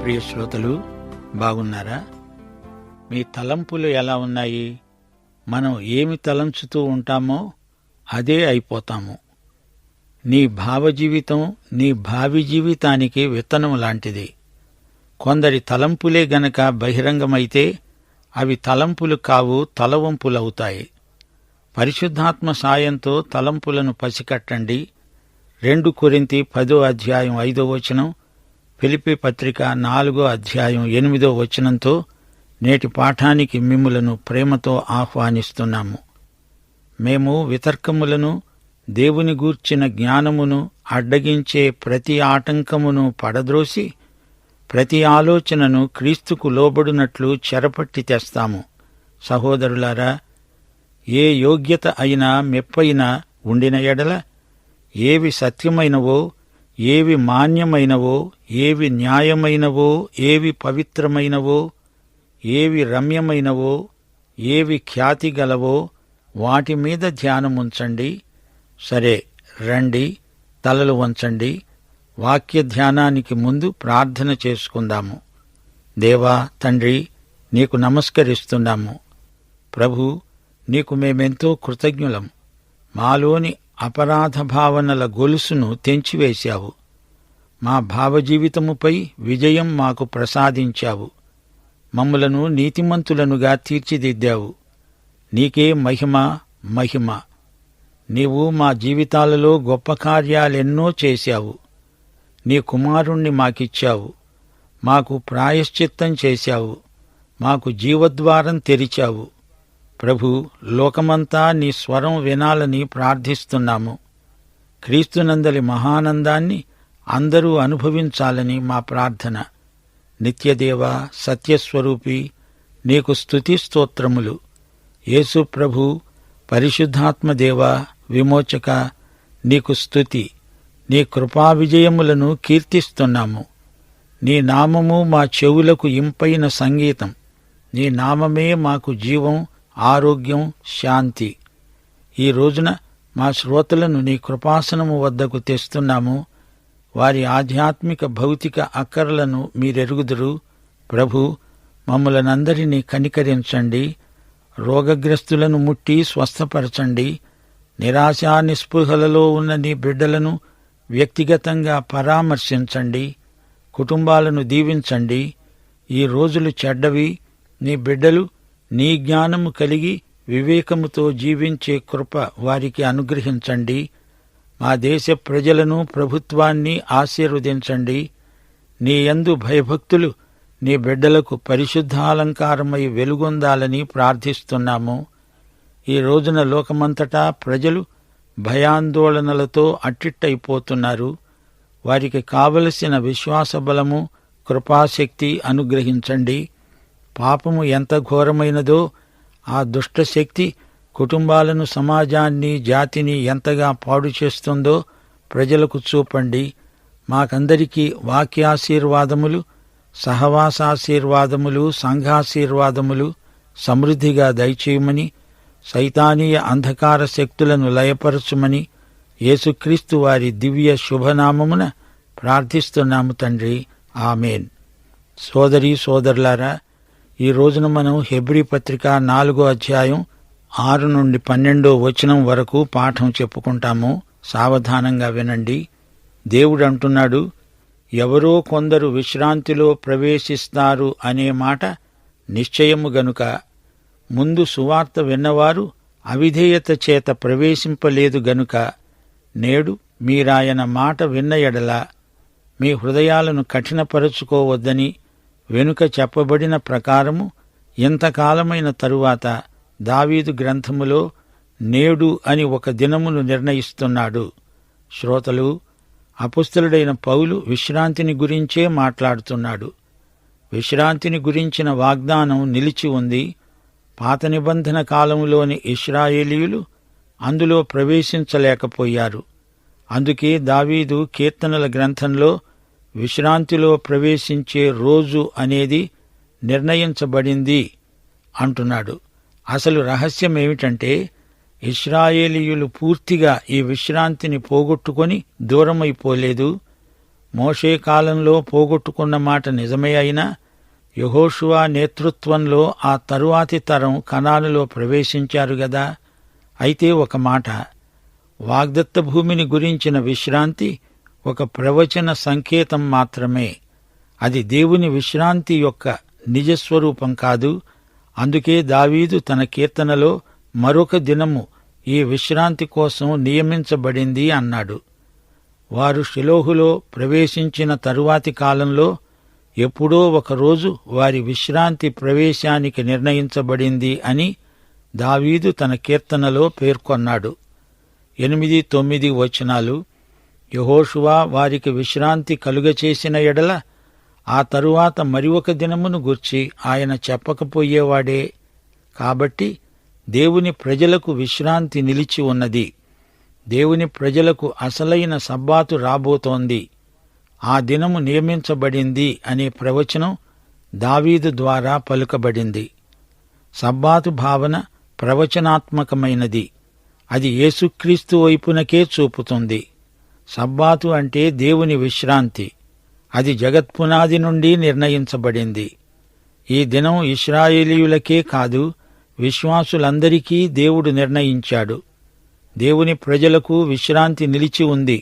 ప్రియ శ్రోతలు, బాగున్నారా? మీ తలంపులు ఎలా ఉన్నాయి? మనం ఏమి తలంచుతూ ఉంటామో అదే అయిపోతాము. నీ భావజీవితం నీ భావి జీవితానికి విత్తనం లాంటిది. కొందరి తలంపులే గనక బహిరంగమైతే అవి తలంపులు కావు, తలవంపులవుతాయి. పరిశుద్ధాత్మ సాయంతో తలంపులను పసికట్టండి. 2 కొరింథీ 10:5 ఫిలిప్పీ పత్రిక 4:8 నేటి పాఠానికి మిమ్ములను ప్రేమతో ఆహ్వానిస్తున్నాము. మేము వితర్కములను, దేవుని గూర్చిన జ్ఞానమును అడ్డగించే ప్రతి ఆటంకమును పడద్రోసి ప్రతి ఆలోచనను క్రీస్తుకు లోబడినట్లు చెరపట్టి తెస్తాము. సహోదరులారా, ఏ యోగ్యత అయినా మెప్పైనా ఉండిన ఎడల, ఏవి సత్యమైనవో, ఏవి మాన్యమైనవో, ఏవి న్యాయమైనవో, ఏవి పవిత్రమైనవో, ఏవి రమ్యమైనవో, ఏవి ఖ్యాతి గలవో వాటి మీద ధ్యానముంచండి. సరే, రండి, తలలు వంచండి. వాక్య ధ్యానానికి ముందు ప్రార్థన చేసుకుందాము. దేవా, తండ్రి, నీకు నమస్కరిస్తున్నాము. ప్రభు, నీకు మేమెంతో కృతజ్ఞులం. మాలోని అపరాధ భావనల గొలుసును తెంచివేశావు. మా భావజీవితముపై విజయం మాకు ప్రసాదించావు. మమ్ములను నీతిమంతులనుగా తీర్చిదిద్దావు. నీకే మహిమ, మహిమ. నీవు మా జీవితాలలో గొప్ప కార్యాలెన్నో చేశావు. నీ కుమారుణ్ణి మాకిచ్చావు. మాకు ప్రాయశ్చిత్తం చేశావు. మాకు జీవద్వారం తెరిచావు. ప్రభు, లోకమంతా నీ స్వరం వినాలని ప్రార్థిస్తున్నాము. క్రీస్తునందలి మహానందాన్ని అందరూ అనుభవించాలని మా ప్రార్థన. నిత్యదేవ, సత్యస్వరూపి, నీకు స్తుతి స్తోత్రములు. యేసు ప్రభు, పరిశుద్ధాత్మదేవ, విమోచక, నీకు స్తుతి. నీ కృపా విజయములను కీర్తిస్తున్నాము. నీ నామము మా చెవులకు ఇంపైన సంగీతం. నీ నామమే మాకు జీవం, ఆరోగ్యం, శాంతి. ఈ రోజున మా శ్రోతలను నీ కృపాసనము వద్దకు తెస్తున్నాము. వారి ఆధ్యాత్మిక భౌతిక అక్కరలను మీరెరుగుదురు. ప్రభు, మమ్ములనందరినీ కనికరించండి. రోగగ్రస్తులను ముట్టి స్వస్థపరచండి. నిరాశా నిస్పృహలలో ఉన్న నీ బిడ్డలను వ్యక్తిగతంగా పరామర్శించండి. కుటుంబాలను దీవించండి. ఈ రోజులు చెడ్డవి. నీ బిడ్డలు నీ జ్ఞానము కలిగి వివేకముతో జీవించే కృప వారికి అనుగ్రహించండి. మా దేశ ప్రజలను, ప్రభుత్వాన్ని ఆశీర్వదించండి. నీ యందు భయభక్తులు నీ బిడ్డలకు పరిశుద్ధాలంకారమై వెలుగొందాలని ప్రార్థిస్తున్నాము. ఈ రోజున లోకమంతటా ప్రజలు భయాందోళనలతో అట్టిట్టయిపోతున్నారు. వారికి కావలసిన విశ్వాస బలము, కృపాశక్తి అనుగ్రహించండి. పాపము ఎంత ఘోరమైనదో ఆ దుష్టశక్తి కుటుంబాలను, సమాజాన్ని, జాతిని ఎంతగా పాడు చేస్తుందో ప్రజలకు చూపండి. మాకందరికీ వాక్యాశీర్వాదములు, సహవాసాశీర్వాదములు, సంఘాశీర్వాదములు సమృద్ధిగా దయచేయమని, సైతానీయ అంధకార శక్తులను లయపరచుమని యేసుక్రీస్తు వారి దివ్య శుభనామమున ప్రార్థిస్తున్నాము తండ్రి. ఆమేన్. సోదరీ సోదరులారా, ఈ రోజున మనం హెబ్రీ పత్రిక 4:6-12 వరకు పాఠం చెప్పుకుంటాము. సావధానంగా వినండి. దేవుడంటున్నాడు, ఎవరో కొందరు విశ్రాంతిలో ప్రవేశిస్తారు అనే మాట నిశ్చయము గనుక ముందు సువార్త విన్నవారు అవిధేయత చేత ప్రవేశింపలేదు గనుక నేడు మీరాయన మాట విన్న ఎడల మీ హృదయాలను కఠినపరచుకోవద్దని వెనుక చెప్పబడిన ప్రకారము ఇంతకాలమైన తరువాత దావీదు గ్రంథములో నేడు అని ఒక దినమును నిర్ణయిస్తున్నాడు. శ్రోతలు, అపుస్తలుడైన పౌలు విశ్రాంతిని గురించే మాట్లాడుతున్నాడు. విశ్రాంతిని గురించిన వాగ్దానం నిలిచి ఉంది. పాత నిబంధన కాలంలోని ఇశ్రాయేలీయులు అందులో ప్రవేశించలేకపోయారు. అందుకే దావీదు కీర్తనల గ్రంథంలో విశ్రాంతిలో ప్రవేశించే రోజు అనేది నిర్ణయించబడింది అంటున్నాడు. అసలు రహస్యమేమిటంటే, ఇశ్రాయేలీయులు పూర్తిగా ఈ విశ్రాంతిని పోగొట్టుకొని దూరమైపోలేదు. మోషే కాలంలో పోగొట్టుకున్న మాట నిజమే అయినా యెహోషువ నేతృత్వంలో ఆ తరువాతి తరం కనానులో ప్రవేశించారు గదా. అయితే ఒక మాట, వాగ్దత్త భూమిని గురించిన విశ్రాంతి ఒక ప్రవచన సంకేతం మాత్రమే. అది దేవుని విశ్రాంతి యొక్క నిజస్వరూపం కాదు. అందుకే దావీదు తన కీర్తనలో మరొక దినము ఈ విశ్రాంతి కోసం నియమించబడింది అన్నాడు. వారు షిలోహులో ప్రవేశించిన తరువాతి కాలంలో ఎప్పుడో ఒకరోజు వారి విశ్రాంతి ప్రవేశానికి నిర్ణయించబడింది అని దావీదు తన కీర్తనలో పేర్కొన్నాడు. 8, 9 వచనాలు. యెహోషువ వారికి విశ్రాంతి కలుగచేసిన ఎడల ఆ తరువాత మరి ఒక దినమును గూర్చి ఆయన చెప్పకపోయేవాడే. కాబట్టి దేవుని ప్రజలకు విశ్రాంతి నిలిచి ఉన్నది. దేవుని ప్రజలకు అసలైన సబ్బాతు రాబోతోంది. ఆ దినము నియమించబడింది అనే ప్రవచనం దావీదు ద్వారా పలుకబడింది. సబ్బాతు భావన ప్రవచనాత్మకమైనది. అది యేసుక్రీస్తు వైపునకే చూపుతుంది. సబ్బాతు అంటే దేవుని విశ్రాంతి. అది జగత్పునాది నుండి నిర్ణయించబడింది. ఈ దినం ఇశ్రాయేలీయులకే కాదు, విశ్వాసులందరికీ దేవుడు నిర్ణయించాడు. దేవుని ప్రజలకు విశ్రాంతి నిలిచి ఉంది.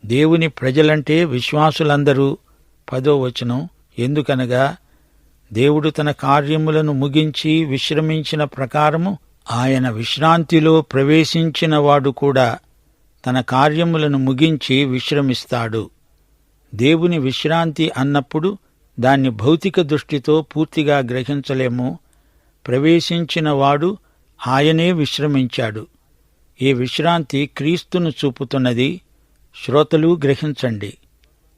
దేవుని ప్రజలంటే విశ్వాసులందరూ. 10వ వచనం. ఎందుకనగా దేవుడు తన కార్యములను ముగించి విశ్రమించిన ప్రకారము ఆయన విశ్రాంతిలో ప్రవేశించిన వాడు కూడా తన కార్యములను ముగించి విశ్రమిస్తాడు. దేవుని విశ్రాంతి అన్నప్పుడు దాన్ని భౌతిక దృష్టితో పూర్తిగా గ్రహించలేము. ప్రవేశించిన వాడు ఆయనే విశ్రమించాడు. ఈ విశ్రాంతి క్రీస్తును చూపుతున్నది. శ్రోతలు గ్రహించండి.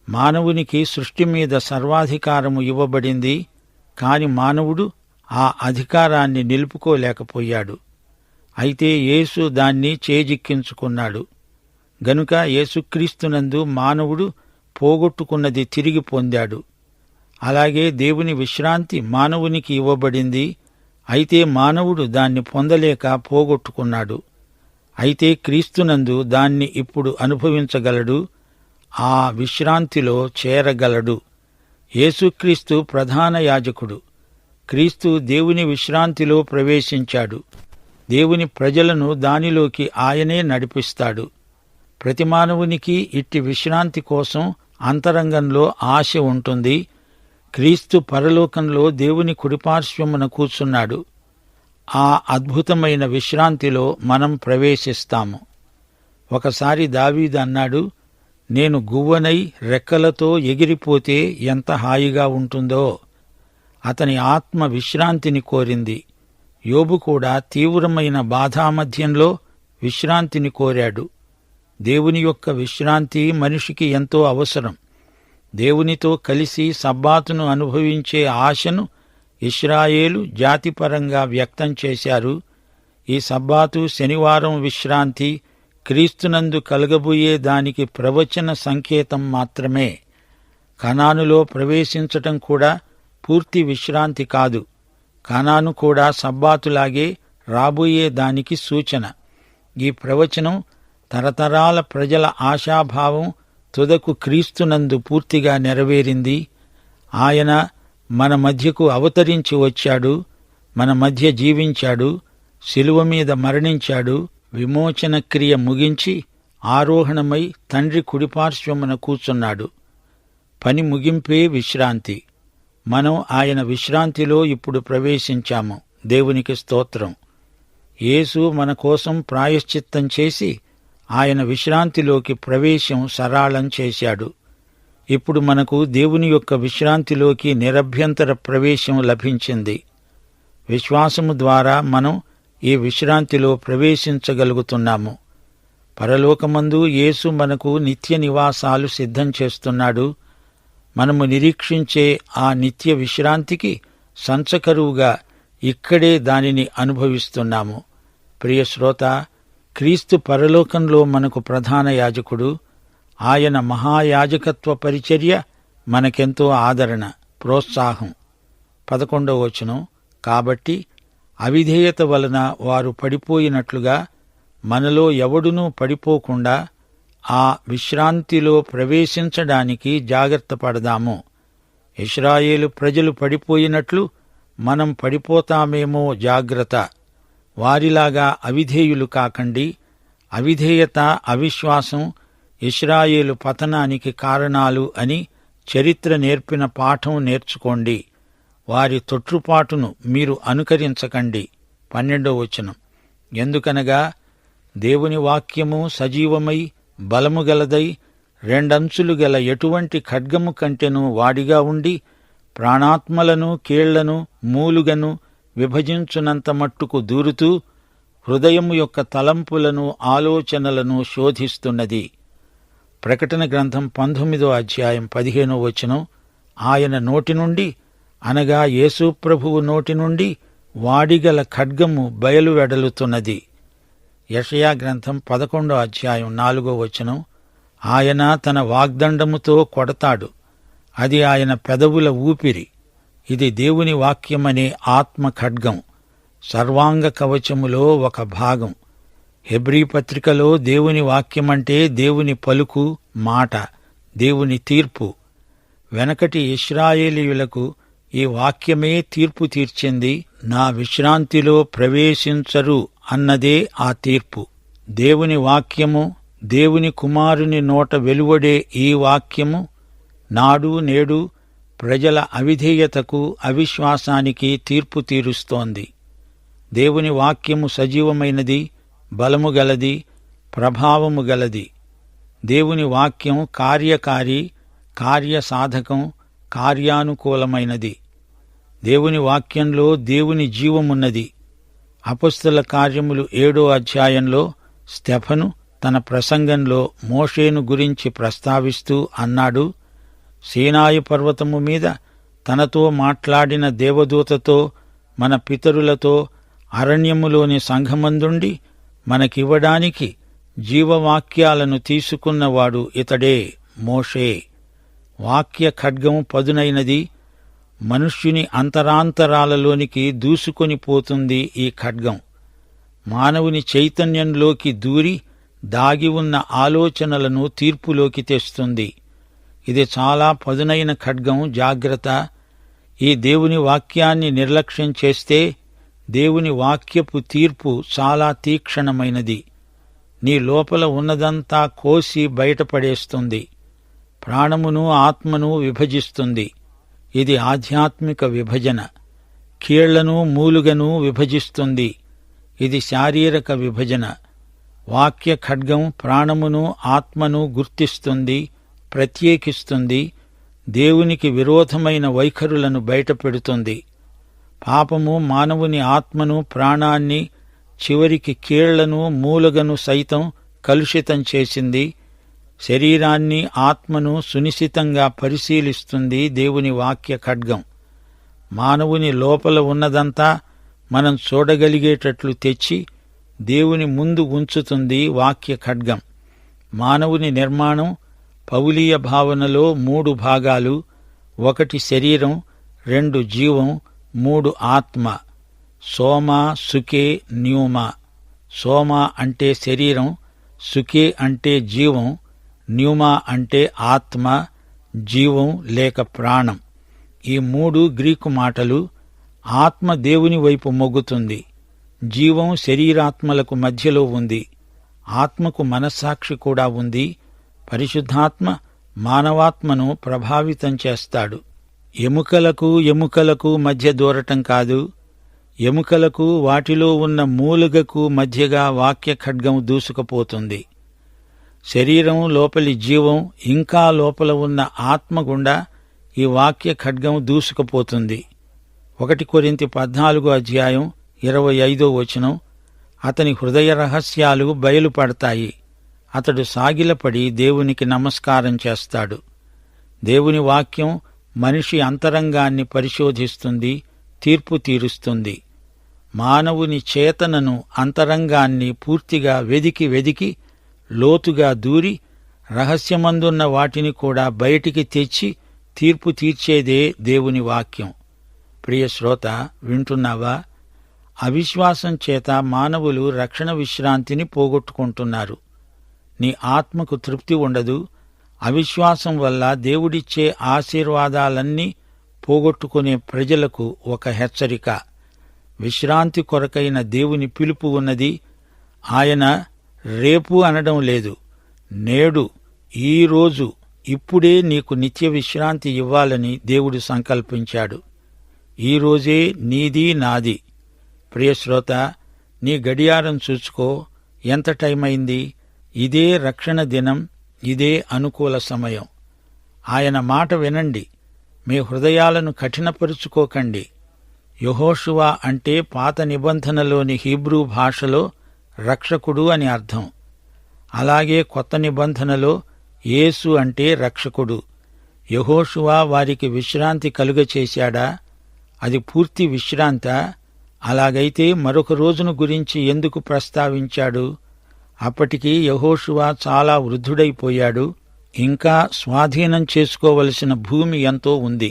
మానవునికి సృష్టి మీద సర్వాధికారము ఇవ్వబడింది. కాని మానవుడు ఆ అధికారాన్ని నిలుపుకోలేకపోయాడు. అయితే యేసు దాన్ని చేజిక్కించుకున్నాడు. గనుక యేసుక్రీస్తునందు మానవుడు పోగొట్టుకున్నది తిరిగి పొందాడు. అలాగే దేవుని విశ్రాంతి మానవునికి ఇవ్వబడింది. అయితే మానవుడు దాన్ని పొందలేక పోగొట్టుకున్నాడు. అయితే క్రీస్తునందు దాన్ని ఇప్పుడు అనుభవించగలడు. ఆ విశ్రాంతిలో చేరగలడు. యేసుక్రీస్తు ప్రధాన యాజకుడు. క్రీస్తు దేవుని విశ్రాంతిలో ప్రవేశించాడు. దేవుని ప్రజలను దానిలోకి ఆయనే నడిపిస్తాడు. ప్రతి మానవునికి ఇట్టి విశ్రాంతి కోసం అంతరంగంలో ఆశ ఉంటుంది. క్రీస్తు పరలోకంలో దేవుని కుడిపార్శ్వమున కూర్చున్నాడు. ఆ అద్భుతమైన విశ్రాంతిలో మనం ప్రవేశిస్తాము. ఒకసారి దావీదు అన్నాడు, నేను గువ్వనై రెక్కలతో ఎగిరిపోతే ఎంత హాయిగా ఉంటుందో. అతని ఆత్మ విశ్రాంతిని కోరింది. యోబు కూడా తీవ్రమైన బాధామధ్యంలో విశ్రాంతిని కోరాడు. దేవుని యొక్క విశ్రాంతి మనిషికి ఎంతో అవసరం. దేవునితో కలిసి సబ్బాతును అనుభవించే ఆశను ఇశ్రాయేలు జాతిపరంగా వ్యక్తం చేశారు. ఈ సబ్బాతు, శనివారం విశ్రాంతి క్రీస్తునందు కలగబోయే దానికి ప్రవచన సంకేతం మాత్రమే. కనానులో ప్రవేశించటం కూడా పూర్తి విశ్రాంతి కాదు. కనాను కూడా సబ్బాతులాగే రాబోయే దానికి సూచన. ఈ ప్రవచనం తరతరాల ప్రజల ఆశాభావం తుదకు క్రీస్తునందు పూర్తిగా నెరవేరింది. ఆయన మన మధ్యకు అవతరించి వచ్చాడు, మన మధ్య జీవించాడు, శిలువ మీద మరణించాడు, విమోచన క్రియ ముగించి ఆరోహణమై తండ్రి కుడిపార్శ్వమున కూర్చున్నాడు. పని ముగింపే విశ్రాంతి. మనం ఆయన విశ్రాంతిలో ఇప్పుడు ప్రవేశించాము. దేవునికి స్తోత్రం. యేసు మన కోసం ప్రాయశ్చిత్తం చేసి ఆయన విశ్రాంతిలోకి ప్రవేశం సరళం చేశాడు. ఇప్పుడు మనకు దేవుని యొక్క విశ్రాంతిలోకి నిరభ్యంతర ప్రవేశం లభించింది. విశ్వాసము ద్వారా మనం ఈ విశ్రాంతిలో ప్రవేశించగలుగుతున్నాము. పరలోకమందు యేసు మనకు నిత్య నివాసాలు సిద్ధం చేస్తున్నాడు. మనము నిరీక్షించే ఆ నిత్య విశ్రాంతికి సంచకరువుగా ఇక్కడే దానిని అనుభవిస్తున్నాము. ప్రియ శ్రోత, క్రీస్తు పరలోకంలో మనకు ప్రధాన యాజకుడు. ఆయన మహాయాజకత్వ పరిచర్య మనకెంతో ఆదరణ, ప్రోత్సాహం. 11వ వచనం. కాబట్టి అవిధేయత వలన వారు పడిపోయినట్లుగా మనలో ఎవడునూ పడిపోకుండా ఆ విశ్రాంతిలో ప్రవేశించడానికి జాగ్రత్త పడదాము. ఇశ్రాయేలు ప్రజలు పడిపోయినట్లు మనం పడిపోతామేమో జాగ్రత్త. వారిలాగా అవిధేయులు కాకండి. అవిధేయత, అవిశ్వాసం ఇశ్రాయేలు పతనానికి కారణాలు అని చరిత్ర నేర్పిన పాఠం నేర్చుకోండి. వారి తొట్రుపాటును మీరు అనుకరించకండి. 12వ వచనం. ఎందుకనగా దేవుని వాక్యము సజీవమై బలము గలదై రెండంచులు గల ఎటువంటి ఖడ్గము కంటెను వాడిగా ఉండి ప్రాణాత్మలను కీళ్లను మూలుగను విభజించునంత మట్టుకు దూరుతూ హృదయము యొక్క తలంపులను ఆలోచనలను శోధిస్తున్నది. ప్రకటన గ్రంథం 19వ అధ్యాయం 15వ వచనం. ఆయన నోటి నుండి అనగా యేసు ప్రభువు నోటి నుండి వాడిగల ఖడ్గము బయలువెడలుతున్నది. యెషయా గ్రంథం 11వ అధ్యాయం 4వ వచనం. ఆయన తన వాగ్దండముతో కొడతాడు, అది ఆయన పెదవుల ఊపిరి. ఇది దేవుని వాక్యమనే ఆత్మ ఖడ్గం, సర్వాంగ కవచములో ఒక భాగం. హెబ్రీ పత్రికలో దేవుని వాక్యమంటే దేవుని పలుకు, మాట, దేవుని తీర్పు. వెనకటి ఇశ్రాయేలీయులకు ఈ వాక్యమే తీర్పు తీర్చింది. నా విశ్రాంతిలో ప్రవేశించరు అన్నదే ఆ తీర్పు. దేవుని వాక్యము, దేవుని కుమారుని నోట వెలువడే ఈ వాక్యము నాడు నేడు ప్రజల అవిధేయతకు, అవిశ్వాసానికి తీర్పు తీరుస్తోంది. దేవుని వాక్యము సజీవమైనది, బలము గలది, ప్రభావము గలది. దేవుని వాక్యం కార్యకారి, కార్యసాధకం, కార్యానుకూలమైనది. దేవుని వాక్యంలో దేవుని జీవమున్నది. అపొస్తలుల కార్యములు 7వ అధ్యాయంలో స్టెఫను తన ప్రసంగంలో మోషేను గురించి ప్రస్తావిస్తూ అన్నాడు, సీనాయి పర్వతము మీద తనతో మాట్లాడిన దేవదూతతో మన పితరులతో అరణ్యములోని సంఘమందుండి మనకివ్వడానికి జీవవాక్యాలను తీసుకున్నవాడు ఇతడే, మోషే. వాక్య ఖడ్గం పదునైనది. మనుష్యుని అంతరాంతరాలలోనికి దూసుకొని పోతుంది ఈ ఖడ్గం. మానవుని చైతన్యంలోకి దూరి దాగి ఉన్న ఆలోచనలను తీర్పులోకి తెస్తుంది. ఇది చాలా పదునైన ఖడ్గం. జాగ్రత్త. ఈ దేవుని వాక్యాన్ని నిర్లక్ష్యం చేస్తే దేవుని వాక్యపు తీర్పు చాలా తీక్షణమైనది. నీ లోపల ఉన్నదంతా కోసి బయటపడేస్తుంది. ప్రాణమును ఆత్మను విభజిస్తుంది. ఇది ఆధ్యాత్మిక విభజన. కీళ్లను మూలుగను విభజిస్తుంది. ఇది శారీరక విభజన. వాక్య ఖడ్గం ప్రాణమును ఆత్మను గుర్తిస్తుంది, ప్రత్యేకిస్తుంది. దేవునికి విరోధమైన వైఖరులను బయటపెడుతుంది. పాపము మానవుని ఆత్మను, ప్రాణాన్ని, చివరికి కీళ్లను, మూలుగను సైతం కలుషితం చేసింది. శరీరాన్ని, ఆత్మను సునిశితంగా పరిశీలిస్తుంది దేవుని వాక్య ఖడ్గం. మానవుని లోపల ఉన్నదంతా మనం చూడగలిగేటట్లు తెచ్చి దేవుని ముందు ఉంచుతుంది వాక్య ఖడ్గం. మానవుని నిర్మాణం పౌలీయ భావనలో 3 భాగాలు. 1 శరీరం, 2 జీవం, 3 ఆత్మ. సోమా, సుకే, న్యూమా. సోమా అంటే శరీరం, సుకే అంటే జీవం, న్యూమా అంటే ఆత్మ, జీవం లేక ప్రాణం. ఈ 3 గ్రీకు మాటలు. ఆత్మ దేవుని వైపు మొగ్గుతుంది. జీవం శరీరాత్మలకు మధ్యలో ఉంది. ఆత్మకు మనస్సాక్షి కూడా ఉంది. పరిశుద్ధాత్మ మానవాత్మను ప్రభావితం చేస్తాడు. ఎముకలకు మధ్య దూరటం కాదు. ఎముకలకు వాటిలో ఉన్న మూలుగకు మధ్యగా వాక్య ఖడ్గం దూసుకుపోతుంది. శరీరం లోపలి జీవం ఇంకా లోపల ఉన్న ఆత్మ గుండా ఈ వాక్య ఖడ్గం దూసుకుపోతుంది. 1 కొరింథీ 14వ అధ్యాయం 25వ వచనం. అతని హృదయ రహస్యాలు బయలుపడతాయి. అతడు సాగిలపడి దేవునికి నమస్కారం చేస్తాడు. దేవుని వాక్యం మనిషి అంతరంగాన్ని పరిశోధిస్తుంది, తీర్పు తీరుస్తుంది. మానవుని చేతనను, అంతరంగాన్ని పూర్తిగా వెదికి లోతుగా దూరి రహస్యమందున్న వాటిని కూడా బయటికి తెచ్చి తీర్పు తీర్చేదే దేవుని వాక్యం. ప్రియ శ్రోత, వింటున్నావా? అవిశ్వాసం చేత మానవులు రక్షణ విశ్రాంతిని పోగొట్టుకుంటున్నారు. నీ ఆత్మకు తృప్తి ఉండదు. అవిశ్వాసం వల్ల దేవుడిచ్చే ఆశీర్వాదాలన్నీ పోగొట్టుకునే ప్రజలకు ఒక హెచ్చరిక. విశ్రాంతి కొరకైన దేవుని పిలుపు ఉన్నది. ఆయన రేపు అనడం లేదు. నేడు, ఈ రోజు, ఇప్పుడే నీకు నిత్య విశ్రాంతి ఇవ్వాలని దేవుడు సంకల్పించాడు. ఈ రోజే నీది, నాది. ప్రియశ్రోత, నీ గడియారం చూసుకో. ఎంత టైమైంది? ఇదే రక్షణ దినం, ఇదే అనుకూల సమయం. ఆయన మాట వినండి. మీ హృదయాలను కఠినపరుచుకోకండి. యెహోషువ అంటే పాత నిబంధనలోని హీబ్రూ భాషలో రక్షకుడు అని అర్థం. అలాగే కొత్త నిబంధనలో యేసు అంటే రక్షకుడు. యెహోషువ వారికి విశ్రాంతి కలుగచేశాడా? అది పూర్తి విశ్రాంతా? అలాగైతే మరొక రోజును గురించి ఎందుకు ప్రస్తావించాడు? అప్పటికి యెహోషువ చాలా వృద్ధుడైపోయాడు. ఇంకా స్వాధీనం చేసుకోవలసిన భూమి ఎంతో ఉంది.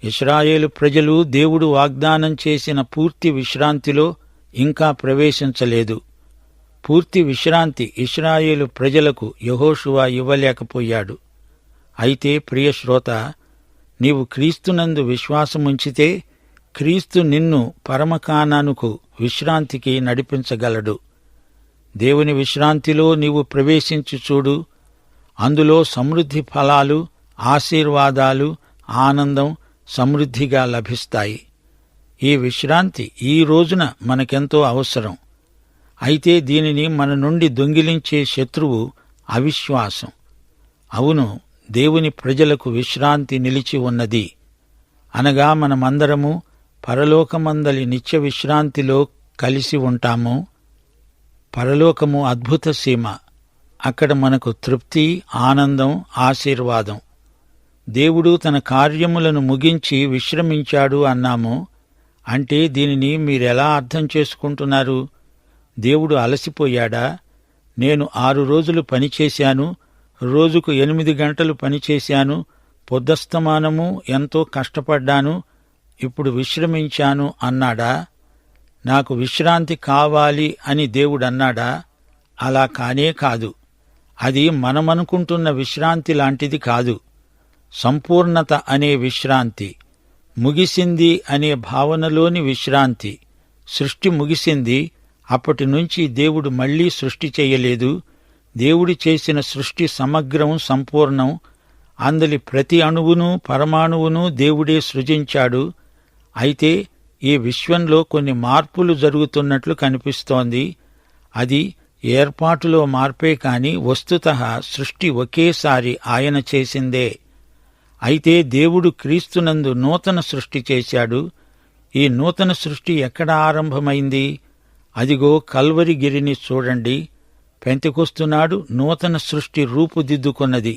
ఇశ్రాయేలు ప్రజలు దేవుడు వాగ్దానం చేసిన పూర్తి విశ్రాంతిలో ఇంకా ప్రవేశించలేదు. పూర్తి విశ్రాంతి ఇశ్రాయేలు ప్రజలకు యెహోషువ ఇవ్వలేకపోయాడు. అయితే ప్రియశ్రోత, నీవు క్రీస్తునందు విశ్వాసముంచితే క్రీస్తు నిన్ను పరమకానానుకు విశ్రాంతికి నడిపించగలడు. దేవుని విశ్రాంతిలో నీవు ప్రవేశించి చూడు. అందులో సమృద్ధి ఫలాలు, ఆశీర్వాదాలు, ఆనందం సమృద్ధిగా లభిస్తాయి. ఈ విశ్రాంతి ఈ రోజున మనకెంతో అవసరం. అయితే దీనిని మన నుండి దొంగిలించే శత్రువు అవిశ్వాసం. అవును, దేవుని ప్రజలకు విశ్రాంతి నిలిచి ఉన్నది. అనగా మనమందరము పరలోకమందలి నిత్య విశ్రాంతిలో కలిసి ఉంటాము. పరలోకము అద్భుత సీమ. అక్కడ మనకు తృప్తి, ఆనందం, ఆశీర్వాదం. దేవుడు తన కార్యములను ముగించి విశ్రమించాడు అన్నాము. అంటే దీనిని మీరెలా అర్థం చేసుకుంటున్నారు? దేవుడు అలసిపోయాడా? నేను 6 రోజులు పనిచేశాను, రోజుకు 8 గంటలు పనిచేశాను, పొద్దస్తమానము ఎంతో కష్టపడ్డాను, ఇప్పుడు విశ్రమించాను అన్నాడా? నాకు విశ్రాంతి కావాలి అని దేవుడన్నాడా? అలా కానే కాదు. అది మనమనుకుంటున్న విశ్రాంతి లాంటిది కాదు. సంపూర్ణత అనే విశ్రాంతి, ముగిసింది అనే భావనలోని విశ్రాంతి. సృష్టి ముగిసింది. అప్పటి నుంచి దేవుడు మళ్లీ సృష్టి చేయలేదు. దేవుడు చేసిన సృష్టి సమగ్రం, సంపూర్ణం. అందలి ప్రతి అణువును, పరమాణువును దేవుడే సృజించాడు. అయితే ఈ విశ్వంలో కొన్ని మార్పులు జరుగుతున్నట్లు కనిపిస్తోంది. అది ఏర్పాటులో మార్పే కాని వస్తుతః సృష్టి ఒకేసారి ఆయన చేసిందే. అయితే దేవుడు క్రీస్తునందు నూతన సృష్టి చేశాడు. ఈ నూతన సృష్టి ఎక్కడ ఆరంభమైంది? అదిగో కల్వరి గిరిని చూడండి. పెంతెకొస్తునాడు నూతన సృష్టి రూపుదిద్దుకున్నది.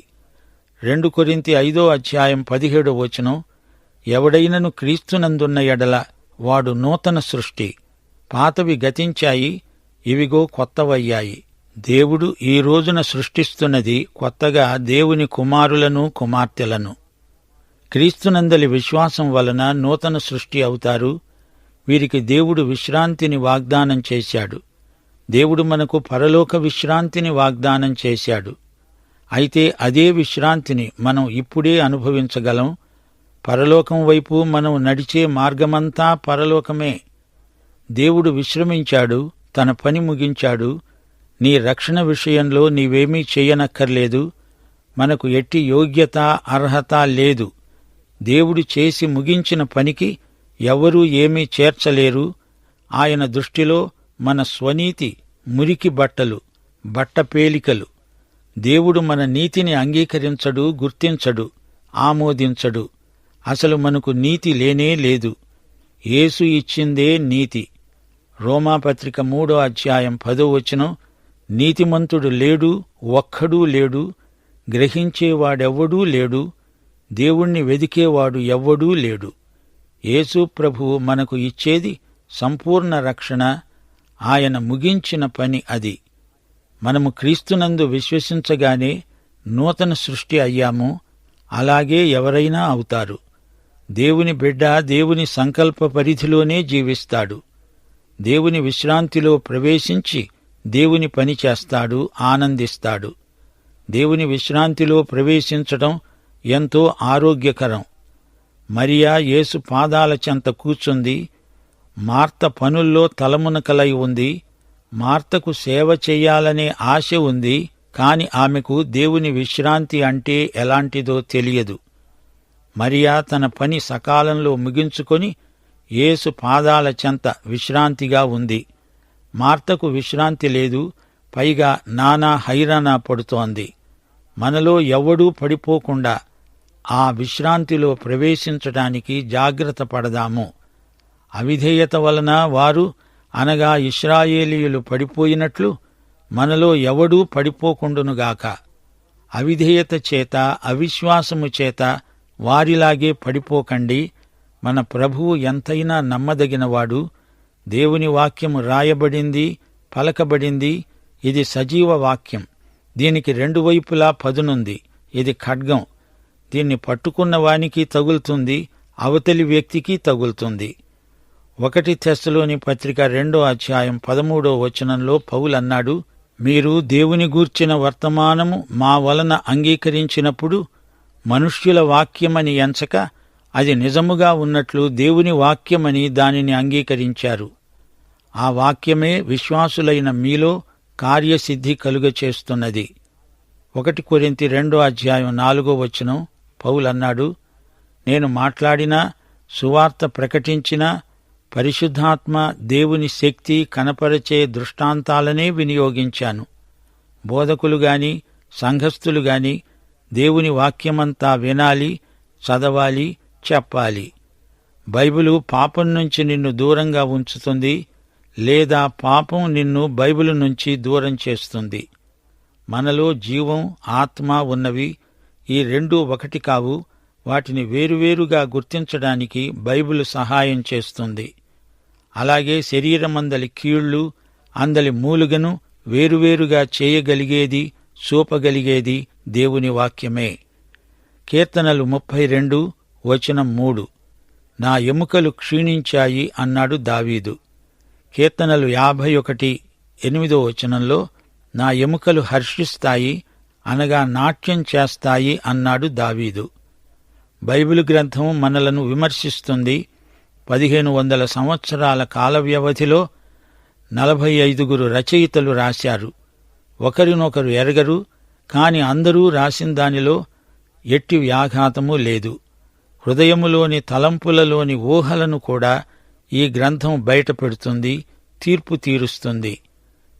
2 కొరింథీ 5:17 ఎవడైనను క్రీస్తునందున్న ఎడల వాడు నూతన సృష్టి. పాతవి గతించాయి, ఇవిగో కొత్తవయ్యాయి. దేవుడు ఈ రోజున సృష్టిస్తున్నది కొత్తగా దేవుని కుమారులను, కుమార్తెలను. క్రీస్తునందలి విశ్వాసం వలన నూతన సృష్టి అవుతారు. వీరికి దేవుడు విశ్రాంతిని వాగ్దానం చేశాడు. దేవుడు మనకు పరలోక విశ్రాంతిని వాగ్దానం చేశాడు. అయితే అదే విశ్రాంతిని మనం ఇప్పుడే అనుభవించగలం. పరలోకం వైపు మనం నడిచే మార్గమంతా పరలోకమే. దేవుడు విశ్రమించాడు, తన పని ముగించాడు. నీ రక్షణ విషయంలో నీవేమీ చెయ్యనక్కర్లేదు. మనకు ఎట్టి యోగ్యత, అర్హత లేదు. దేవుడు చేసి ముగించిన పనికి ఎవరూ ఏమీ చేర్చలేరు. ఆయన దృష్టిలో మన స్వనీతి మురికి బట్టలు, బట్టపేలికలు. దేవుడు మన నీతిని అంగీకరించడు, గుర్తించడు, ఆమోదించడు. అసలు మనకు నీతి లేనే లేదు. యేసు ఇచ్చిందే నీతి. రోమాపత్రిక 3:10 నీతిమంతుడు లేడు, ఒక్కడూ లేడు. గ్రహించేవాడెవ్వడూ లేడు. దేవుణ్ణి వెదికేవాడు ఎవ్వడూ లేడు. యేసు ప్రభువు మనకు ఇచ్చేది సంపూర్ణ రక్షణ. ఆయన ముగించిన పని అది. మనము క్రీస్తునందు విశ్వసించగానే నూతన సృష్టి అయ్యాము. అలాగే ఎవరైనా అవుతారు. దేవుని బిడ్డ దేవుని సంకల్ప పరిధిలోనే జీవిస్తాడు. దేవుని విశ్రాంతిలో ప్రవేశించి దేవుని పని చేస్తాడు, ఆనందిస్తాడు. దేవుని విశ్రాంతిలో ప్రవేశించడం ఎంతో ఆరోగ్యకరం. మరియా యేసు పాదాల చెంత కూర్చుంది. మార్త పనుల్లో తలమునకలై ఉంది. మార్తకు సేవ చెయ్యాలనే ఆశ ఉంది, కాని ఆమెకు దేవుని విశ్రాంతి అంటే ఎలాంటిదో తెలియదు. మరియా తన పని సకాలంలో ముగించుకొని యేసు పాదాల చెంత విశ్రాంతిగా ఉంది. మార్తకు విశ్రాంతి లేదు, పైగా నానా హైరానా పడుతోంది. మనలో ఎవ్వడూ పడిపోకుండా ఆ విశ్రాంతిలో ప్రవేశించటానికి జాగ్రత్త పడదాము. అవిధేయత వలన వారు, అనగా ఇశ్రాయేలీయులు పడిపోయినట్లు మనలో ఎవడూ పడిపోకుండునుగాక. అవిధేయత చేత, అవిశ్వాసము చేత వారిలాగే పడిపోకండి. మన ప్రభువు ఎంతైనా నమ్మదగినవాడు. దేవుని వాక్యము రాయబడింది, పలకబడింది. ఇది సజీవ వాక్యం. దీనికి రెండు వైపులా పదునుంది. ఇది ఖడ్గం. దీన్ని పట్టుకున్న వానికి తగులుతుంది, అవతలి వ్యక్తికి తగులుతుంది. 1 తెస్సలోని పత్రిక 2వ అధ్యాయం 13వ వచనంలో పౌలన్నాడు, మీరు దేవుని గూర్చిన వర్తమానము మా వలన అంగీకరించినప్పుడు మనుష్యుల వాక్యమని ఎంచక అది నిజముగా ఉన్నట్లు దేవుని వాక్యమని దానిని అంగీకరించారు. ఆ వాక్యమే విశ్వాసులైన మీలో కార్యసిద్ధి కలుగచేస్తున్నది. 1 కొరింథీ 2వ అధ్యాయం 4వ వచనం పౌలన్నాడు, నేను మాట్లాడినా, సువార్త ప్రకటించినా పరిశుద్ధాత్మ దేవుని శక్తి కనపరచే దృష్టాంతాలనే వినియోగించాను. బోధకులుగాని సంఘస్థులుగాని దేవుని వాక్యమంతా వినాలి, చదవాలి, చెప్పాలి. బైబిలు పాపం నుంచి నిన్ను దూరంగా ఉంచుతుంది, లేదా పాపం నిన్ను బైబిలు నుంచి దూరం చేస్తుంది. మనలో జీవం, ఆత్మ ఉన్నవి. ఈ రెండూ ఒకటి కావు. వాటిని వేరువేరుగా గుర్తించడానికి బైబిలు సహాయం చేస్తుంది. అలాగే శరీరమందలి కీళ్లు, అందలి మూలుగను వేరువేరుగా చేయగలిగేది, చూపగలిగేది దేవుని వాక్యమే. కీర్తనలు 32 వచనం 3, నా ఎముకలు క్షీణించాయి అన్నాడు దావీదు. కీర్తనలు 51 8వ వచనంలో నా ఎముకలు హర్షిస్తాయి, అనగా నాట్యం చేస్తాయి అన్నాడు దావీదు. బైబిలు గ్రంథం మనలను విమర్శిస్తుంది. 1500 సంవత్సరాల కాల వ్యవధిలో 45 రచయితలు రాశారు. ఒకరినొకరు ఎరగరు, కాని అందరూ రాసిన దానిలో ఎట్టి వ్యాఘాతమూ లేదు. హృదయములోని తలంపులలోని ఊహలను కూడా ఈ గ్రంథం బయటపెడుతుంది, తీర్పు తీరుస్తుంది.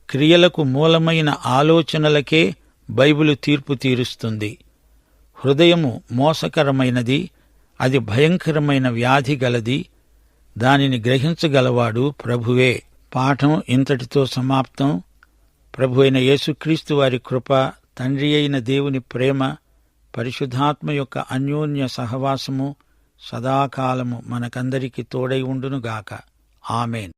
క్రియలకు మూలమైన ఆలోచనలకే బైబిలు తీర్పు తీరుస్తుంది. హృదయము మోసకరమైనది, అది భయంకరమైన వ్యాధి గలది. దానిని గ్రహించగలవాడు ప్రభువే. పాఠం ఇంతటితో సమాప్తం. ప్రభు అయిన యేసుక్రీస్తు వారి కృప, తండ్రి అయిన దేవుని ప్రేమ, పరిశుద్ధాత్మ యొక్క అన్యోన్య సహవాసము సదాకాలము మనకందరికి తోడై ఉండునుగాక. ఆమేన్.